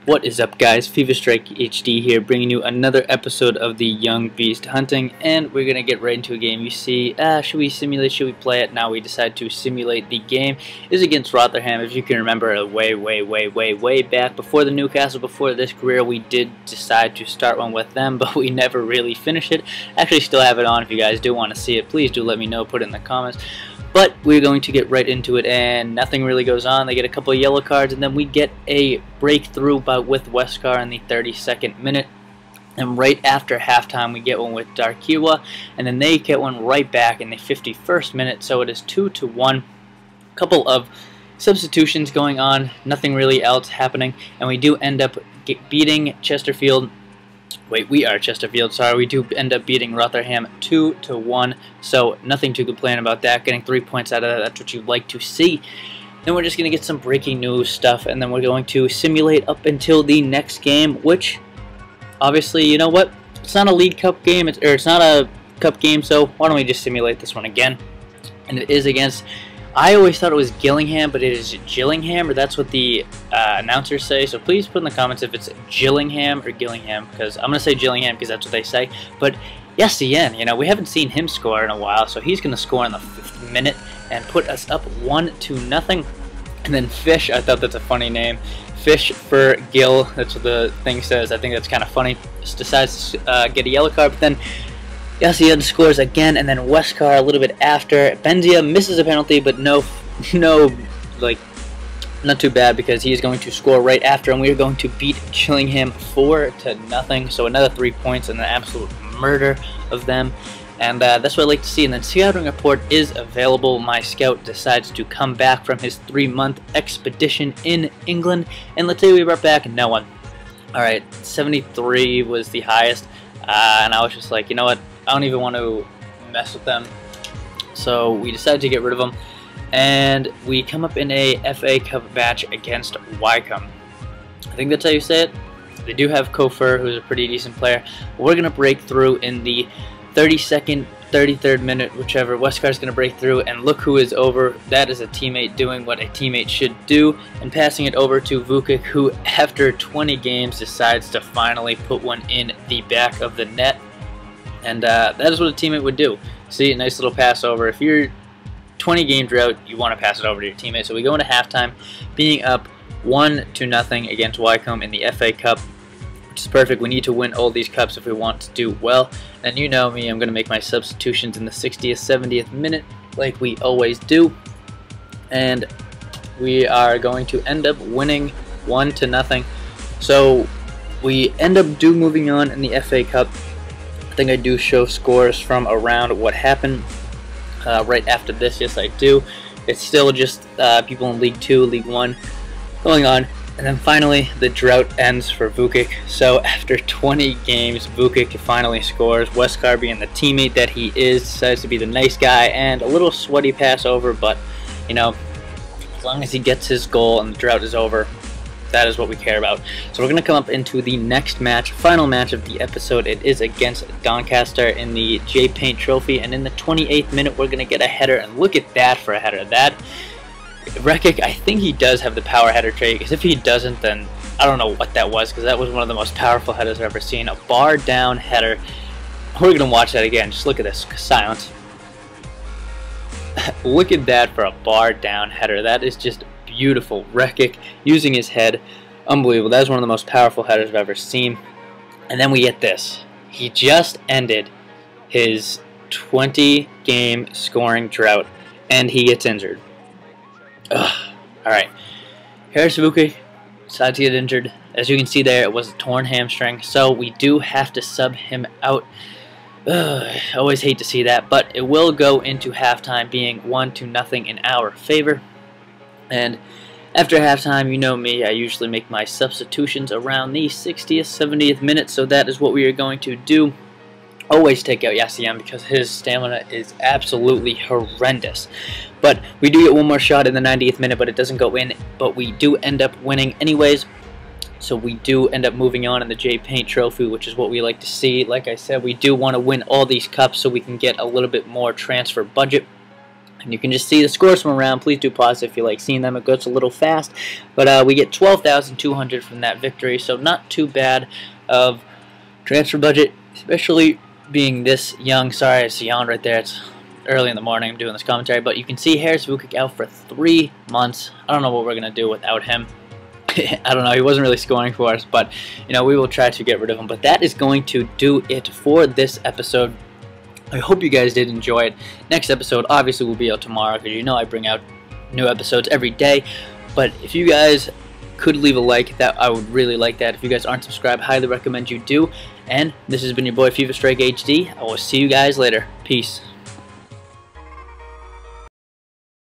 What is up, guys? FIFA Strike HD here, bringing you another episode of the Young Beast Hunting, and we're gonna get right into a game. You see, should we simulate, should we play it? Now we decide to simulate. The game is against Rotherham. If you can remember, way back before the Newcastle, before this career, we did decide to start one with them, but we never really finished it. Actually, still have it on. If you guys do want to see it, please do let me know. Put it in the comments. But we're going to get right into it, and nothing really goes on. They get a couple of yellow cards, and then we get a breakthrough with Wesker in the 32nd minute. And right after halftime, we get one with Darkiwa, and then they get one right back in the 51st minute. So it is 2-1. A couple of substitutions going on, nothing really else happening, and we do end up beating Chesterfield. We are Chesterfield, sorry. We do end up beating Rotherham 2-1, so nothing to complain about that. Getting 3 points out of that, that's what you'd like to see. Then we're just going to get some breaking news stuff, and then we're going to simulate up until the next game, which, obviously, you know what? It's not a League Cup game, it's not a Cup game, so why don't we just simulate this one again? And it is against... I always thought it was Gillingham, but it is Gillingham, or that's what the announcers say. So please put in the comments if it's Gillingham or Gillingham, because I'm going to say Gillingham because that's what they say. But Yassine, you know, we haven't seen him score in a while, so he's going to score in the 5th minute and put us up 1-0. And then Fish, I thought that's a funny name. Fish for Gill, that's what the thing says. I think that's kind of funny. Just decides to get a yellow card, but then Yassine scores again, and then Wesker a little bit after. Benzia misses a penalty, but no, like, not too bad, because he is going to score right after, and we are going to beat Gillingham 4-0. So another 3 points and an absolute murder of them, and that's what I like to see. And then scouting report is available. My scout decides to come back from his 3-month expedition in England, and let's say we brought back no one. All right, 73 was the highest, and I was just like, you know what? I don't even want to mess with them. So we decided to get rid of them. And we come up in a FA Cup match against Wycombe. I think that's how you say it. They do have Kofer, who's a pretty decent player. We're going to break through in the 32nd, 33rd minute, whichever. Westcar's going to break through, and look who is over. That is a teammate doing what a teammate should do, and passing it over to Vuckic, who after 20 games decides to finally put one in the back of the net. And that is what a teammate would do. See, a nice little pass over. If you're 20 game drought, you want to pass it over to your teammate. So we go into halftime, being up 1-0 against Wycombe in the FA Cup, which is perfect. We need to win all these cups if we want to do well. And you know me, I'm going to make my substitutions in the 60th, 70th minute, like we always do. And we are going to end up winning 1-0. So we end up moving on in the FA Cup. I think I do show scores from around what happened right after this. Yes, I do. It's still just people in League 2, League 1 going on. And then finally, the drought ends for Vuckic. So after 20 games, Vuckic finally scores. Wesker, being the teammate that he is, decides to be the nice guy, and a little sweaty pass over, but, you know, as long as he gets his goal and the drought is over, that is what we care about. So we're going to come up into the next match, final match of the episode. It is against Doncaster in the J Paint Trophy, and in the 28th minute we're going to get a header, and look at that for a header. That Vuckic, I think he does have the power header trait, because if he doesn't, then I don't know what that was, because that was one of the most powerful headers I've ever seen. A bar down header. We're going to watch that again. Just look at this. Silence. Look at that for a bar down header. That is just beautiful. Vuckic using his head. Unbelievable. That is one of the most powerful headers I've ever seen. And then we get this. He just ended his 20-game scoring drought, and he gets injured. Ugh. Alright. Harris Vuckic decides to get injured. As you can see there, it was a torn hamstring, so we do have to sub him out. I always hate to see that, but it will go into halftime being 1-0 in our favor. And after halftime, you know me, I usually make my substitutions around the 60th, 70th minute, so that is what we are going to do. Always take out Yassine because his stamina is absolutely horrendous. But we do get one more shot in the 90th minute, but it doesn't go in, but we do end up winning anyways. So we do end up moving on in the J Paint Trophy, which is what we like to see. Like I said, we do want to win all these cups so we can get a little bit more transfer budget. And you can just see the scores from around. Please do pause if you like seeing them. It goes a little fast. But we get 12,200 from that victory, so not too bad of transfer budget, especially being this young. Sorry, it's yawned right there. It's early in the morning. I'm doing this commentary. But you can see Harris Vuckic out for 3 months. I don't know what we're going to do without him. I don't know. He wasn't really scoring for us. But, you know, we will try to get rid of him. But that is going to do it for this episode. I hope you guys did enjoy it. Next episode obviously will be out tomorrow because you know I bring out new episodes every day. But if you guys could leave a like, that I would really like that. If you guys aren't subscribed, highly recommend you do. And this has been your boy FIFA Strike HD. I will see you guys later. Peace.